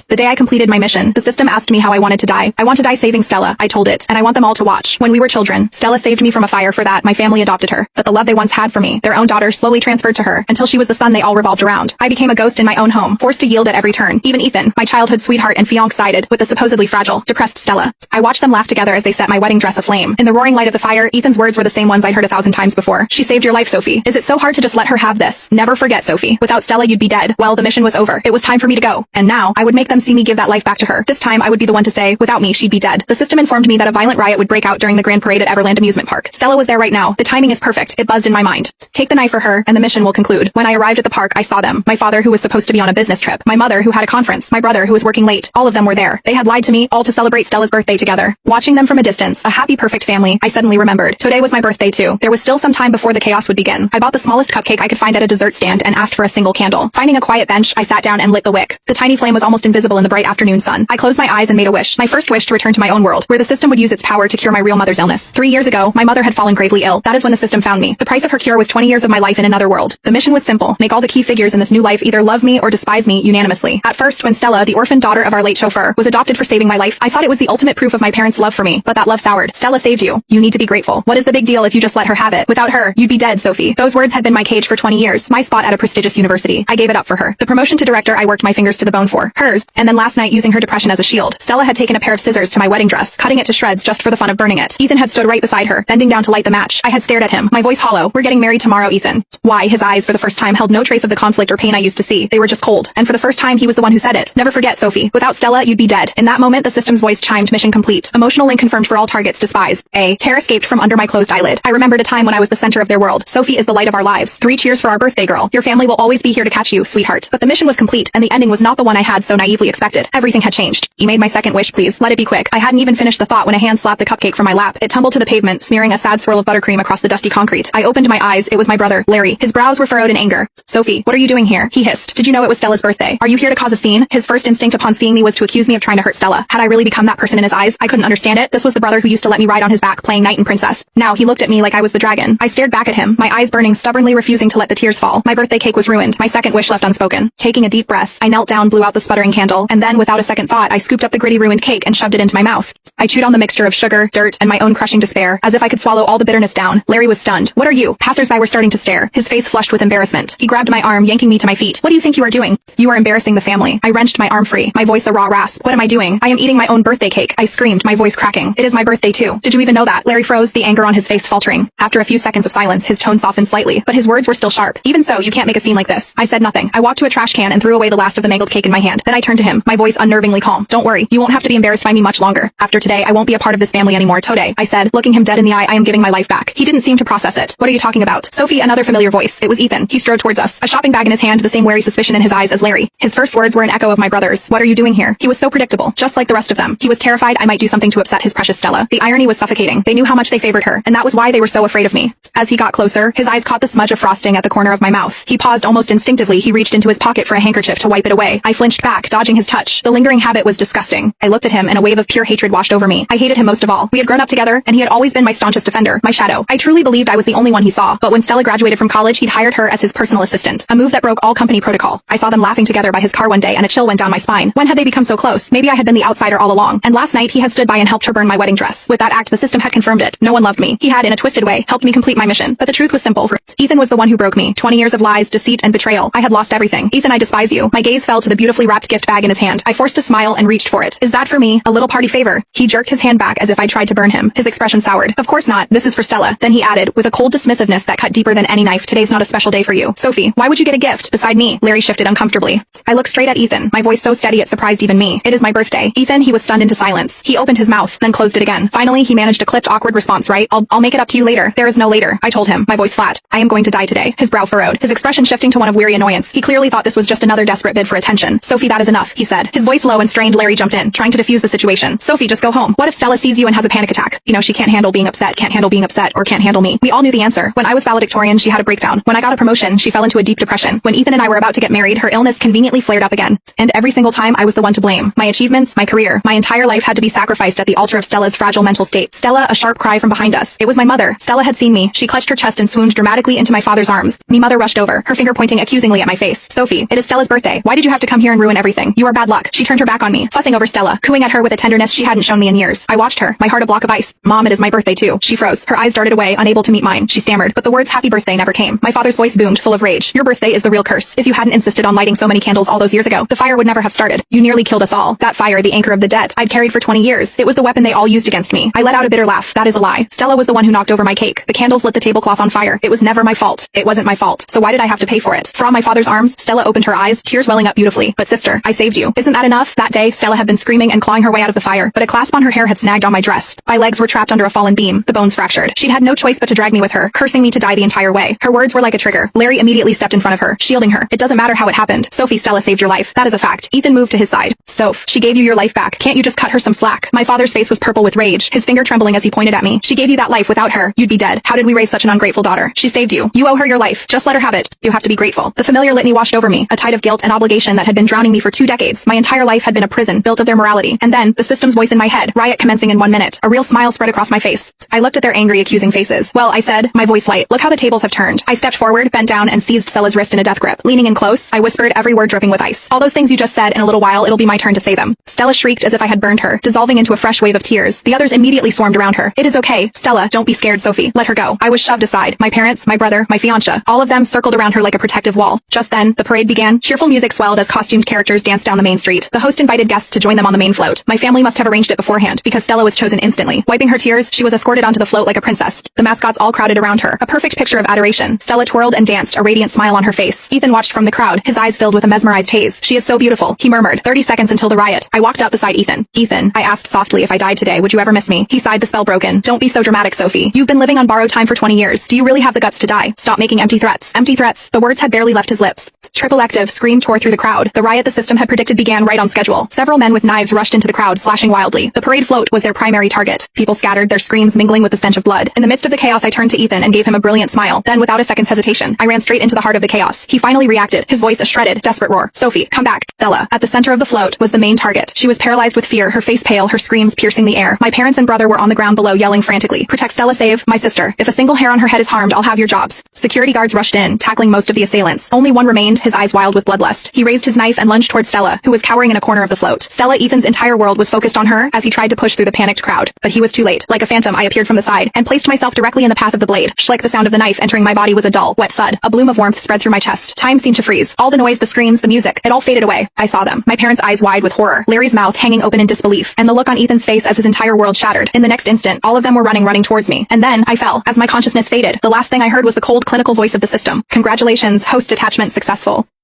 The day I completed my mission, the system asked me how I wanted to die. I want to die saving Stella, I told it, and I want them all to watch. When we were children, Stella saved me from a fire. For that, my family adopted her. But the love they once had for me, their own daughter, slowly transferred to her, until she was the sun they all revolved around. I became a ghost in my own home, forced to yield at every turn. Even Ethan, my childhood sweetheart and fiancé, sided with the supposedly fragile, depressed Stella. I watched them laugh together as they set my wedding dress aflame. In the roaring light of the fire, Ethan's words were the same ones I'd heard 1,000 times before. She saved your life, Sophie. Is it so hard to just let her have this? Never forget, Sophie. Without Stella, you'd be dead. Well, the mission was over. It was time for me to go. And now, I would make them see me give that life back to her. This time, I would be the one to say, without me, she'd be dead. The system informed me that a violent riot would break out during the grand parade at Everland Amusement Park. Stella was there right now. The timing is perfect. It buzzed in my mind. Take the knife for her, and the mission will conclude. When I arrived at the park, I saw them. My father, who was supposed to be on a business trip. My mother, who had a conference. My brother, who was working late. All of them were there. They had lied to me, all to celebrate Stella's birthday together. Watching them from a distance, a happy, perfect family, I suddenly remembered. Today was my birthday too. There was still some time before the chaos would begin. I bought the smallest cupcake I could find at a dessert stand and asked for a single candle. Finding a quiet bench, I sat down and lit the wick. The tiny flame was almost invisible in the bright afternoon sun. I closed my eyes and made a wish. My first wish to return to my own world, where the system would use its power to cure my real mother's illness. 3 years ago, my mother had fallen gravely ill. That is when the system found me. The price of her cure was 20 years of my life in another world. The mission was simple. Make all the key figures in this new life either love me or despise me unanimously. At first, when Stella, the orphan daughter of our late chauffeur, was adopted for saving my life, I thought it was the ultimate proof of my parents' love for me, but that love soured. Stella saved you. You need to be grateful. What is the big deal if you just let her have it? Without her, you'd be dead, Sophie. Those words had been my cage for 20 years, my spot at a prestigious university. I gave it up for her. The promotion to director I worked my fingers to the bone for. Hers. And then last night, using her depression as a shield, Stella had taken a pair of scissors to my wedding dress, cutting it to shreds just for the fun of burning it. Ethan had stood right beside her, bending down to light the match. I had stared at him, my voice hollow. We're getting married tomorrow, Ethan. Why? His eyes for the first time held no trace of the conflict or pain I used to see. They were just cold. And for the first time, he was the one who said it. Never forget, Sophie. Without Stella, you'd be dead. In that moment, the system's voice chimed, mission complete. Emotional link confirmed for all targets despised. A tear escaped from under my closed eyelid. I remembered a time when I was the center of their world. Sophie is the light of our lives. 3 cheers for our birthday, girl. Your family will always be here to catch you, sweetheart. But the mission was complete, and the ending was not the one I had so naively expected. Everything had changed. You made my second wish, please. Let it be quick. I hadn't even finished the thought when a hand slapped the cupcake from my lap. It tumbled to the pavement, smearing a sad swirl of buttercream across the dusty concrete. I opened my eyes. It was my brother, Larry. His brows were furrowed in anger. Sophie, what are you doing here? He hissed. Did you know it was Stella's birthday? Are you here to cause a scene? His first instinct upon seeing me was to accuse me of trying to hurt Stella. Had I really become that person in his eyes? I couldn't understand it. This was the brother who used to let me ride on his back playing knight and princess. Now he looked at me like I was the dragon. I stared back at him, my eyes burning, stubbornly refusing to let the tears fall. My birthday cake was ruined. My second wish left unspoken. Taking a deep breath, I knelt down, blew out the sputtering candle, and then without a second thought, I scooped up the gritty ruined cake and shoved it into my mouth. I chewed on the mixture of sugar, dirt, and my own crushing despair, as if I could swallow all the bitterness down. Larry was stunned. What are you? Passersby were starting to stare, his face flushed with embarrassment. He grabbed my arm, yanking me to my feet. What do you think you are doing? You are embarrassing the family. I wrenched my arm free, my voice a raw rasp. What am I doing? I am eating my own birthday cake. I screamed, my voice cracking. It is my birthday too. Did you even know that? Larry froze, the anger on his face faltering. After a few seconds of silence, his tone softened slightly, but his words were still sharp. Even so, you can't make a scene like this. I said nothing. I walked to a trash can and threw away the last of the mangled cake in my hand. Then I turned to him, my voice unnervingly calm. Don't worry, you won't have to be embarrassed by me much longer. After today, I won't be a part of this family anymore. Today, I said, looking him dead in the eye, I am giving my life back. He didn't seem to process it. What are you talking about? Sophie, another familiar voice. It was Ethan. He strode towards us, a shopping bag in his hand, the same wary suspicion in his eyes as Larry. His first words were an echo of my brother's. What are you doing here? He was so predictable, just like the rest of them. He was terrified I might do something to upset his precious Stella. The irony was suffocating. They knew how much they favored her, and that was why they were so afraid of me. As he got closer, his eyes caught the smudge of frosting at the corner of my mouth. He paused almost instinctively. He reached into his pocket for a handkerchief to wipe it away. I flinched back, dodging his touch. The lingering habit was disgusting. I looked at him, and a wave of pure hatred washed over me. I hated him most of all. We had grown up together, and he had always been my staunchest defender, my shadow. I truly believed I was the only one he saw, but when Stella graduated from college, he'd hired her as his personal assistant, a move that broke all company protocol. I saw them laughing together by his car one day, and a chill went down my spine. When had they become so close? Maybe I had been the outsider all along, and last night he had stood by and helped her burn my wedding dress. With that act, the system had confirmed it. No one loved me. He had, in a twisted way, helped me complete my mission, but the truth was simple. Ethan was the one who broke me. 20 years of lies, deceit, and betrayal. I had lost everything. Ethan, I despise you. My gaze fell to the beautifully wrapped gift bag in his hand. I forced a smile and reached for it. Is that for me? A little party favor? He jerked his hand back as if I tried to burn him. His expression soured. Of course not. This is for Stella. Then he added, with a cold dismissiveness that cut deeper than any knife, today's not a special day for you. Sophie, why would you get a gift beside me? Larry shifted uncomfortably. I looked straight at Ethan, my voice so steady it surprised even me. It is my birthday. Ethan, he was stunned into silence. He opened his mouth, then closed it again. Finally, he managed a clipped, awkward response, right? I'll make it up to you later. There is no later, I told him, my voice flat. I am going to die today. His brow furrowed, his expression shifting to one of weary annoyance. He clearly thought this was just another desperate bid for attention. Sophie, that is enough, he said. His voice low and strained. Larry jumped in, trying to defuse the situation. Sophie, just go home. What if Stella sees you and has a panic attack? You know, she can't handle being upset, or can't handle me. We all knew the answer. When I was valedictorian, she had a breakdown. When I got a promotion, she fell into a deep depression. When Ethan and I were about to get married, her illness conveniently flared up again. And every single time, I was the one to blame. My achievements, my career, my entire life had to be sacrificed at the altar of Stella's fragile mental state. Stella, a sharp cry from behind us. It was my mother. Stella had seen me. She clutched her chest and swooned dramatically into my father's arms. Me mother rushed over, her finger pointing accusingly at my face. Sophie, it is Stella's birthday. Why did you have to come here and ruin everything? You are bad luck. She turned her back on me, fussing over Stella, cooing at her with a tenderness she hadn't shown me in years. I watched her, my heart a block of ice. Mom, it is my birthday too. She froze. Her eyes darted away, unable to meet mine. She stammered, but the words happy birthday never came. My father's voice boomed, full of rage. Your birthday is the real curse. If you hadn't insisted on lighting so many candles all those years ago, the fire would never have started. You nearly killed us all. That fire, the anchor of the debt I'd carried for 20 years. It was the weapon they all used against me. I let out a bitter laugh. That is a lie. Stella was the one who knocked over my cake. The candles lit the tablecloth on fire. It was never my fault. It wasn't my fault. So why did I have to pay for it? From my father's arms, Stella opened her eyes, tears welling up beautifully. But sister, I saved you. Isn't that enough? That day, Stella had been screaming and clawing her way out of the fire, but a clasp on her hair had snagged on my dress. My legs were trapped under a fallen beam, the bones fractured. She'd had no choice but to drag me with her, cursing me to die the entire way. Her words were like a trigger. Larry immediately stepped in front of her, shielding her. It doesn't matter how it happened. Sophie, Stella saved your life. That is a fact. Ethan moved to his side. Soph, she gave you your life back. Can't you just cut her some slack? My father's face was purple with rage, his finger trembling as he pointed at me. She gave you that life. Without her, you'd be dead. How did we raise such an ungrateful daughter? She saved you. You owe her your life. Just let her have it. You have to be grateful. The familiar litany washed over me, a tide of guilt and obligation that had been drowning me for 2 decades. My entire life had been a prison built of their morality. And then, the system's voice in my head, riot commencing in 1 minute. A real smile spread across my face. I looked at their angry, accusing faces. Well, I said, my voice light. Look how the tables have turned. I stepped forward, bent down, and seized Stella's wrist in a death grip. Leaning in close, I whispered, every word dripping with ice. All those things you just said, in a little while, it'll be my turn to say them. Stella shrieked as if I had burned her, dissolving into a fresh wave of tears. The others immediately swarmed around her. It is okay. Stella, don't be scared, Sophie. Let her go. I was shoved aside. My parents, my brother, my fiancé, all of them circled around her like a protective wall. Just then, the parade began. Cheerful music swelled as costumed characters danced down the main street. The host invited guests to join them on the main float. My family must have arranged it beforehand, because Stella was chosen instantly. Wiping her tears, she was escorted onto the float like a princess. The mascots all crowded around her. A perfect picture of adoration. Stella twirled and danced, a radiant smile on her face. Ethan watched from the crowd, his eyes filled with a mesmerized haze. She is so beautiful, he murmured. 30 seconds until the riot. I walked up beside Ethan. Ethan, I asked softly, if I died today, would you ever miss me? He sighed, the spell broken. Don't be so dramatic, Sophie. You've been living on borrowed time for 20 years. Do you really have the guts to die? Stop making empty threats. Empty threats. The words had barely left his lips. Triple active scream tore through the crowd. The riot the system had predicted began right on schedule. Several men with knives rushed into the crowd, slashing wildly. The parade float was their primary target. People scattered, their screams mingling with the stench of blood. In the midst of the chaos, I turned to Ethan and gave him a brilliant smile. Then, without a second's hesitation, I ran straight into the heart of the chaos. He finally reacted, his voice a shredded, desperate roar. Sophie, come back. Stella, at the center of the float, was the main target. She was paralyzed with fear, her face pale, her screams piercing the air. My parents and brother were on the ground below, yelling frantically. Protect Stella, save my sister. If a single hair on her head is harmed, I'll have your jobs. Security guards rushed in, tackling most of the assailants. Only one remained, his eyes wild with bloodlust. He raised his knife and lunged toward Stella, who was cowering in a corner of the float. Stella, Ethan's entire world was focused on her as he tried to push through the panicked crowd. But he was too late. Like a phantom, I appeared from the side and placed myself directly in the path of the blade. Schlick, the sound of the knife entering my body was a dull, wet thud. A bloom of warmth spread through my chest. Time seemed to freeze. All the noise, the screams, the music, it all faded away. I saw them. My parents' eyes wide with horror, Larry's mouth hanging open in disbelief, and the look on Ethan's face as his entire world shattered. In the next instant, all of them were running towards me. And then, I fell. As my consciousness faded, the last thing I heard was the cold, clinical voice of the system. Congratulations, host detachment successful.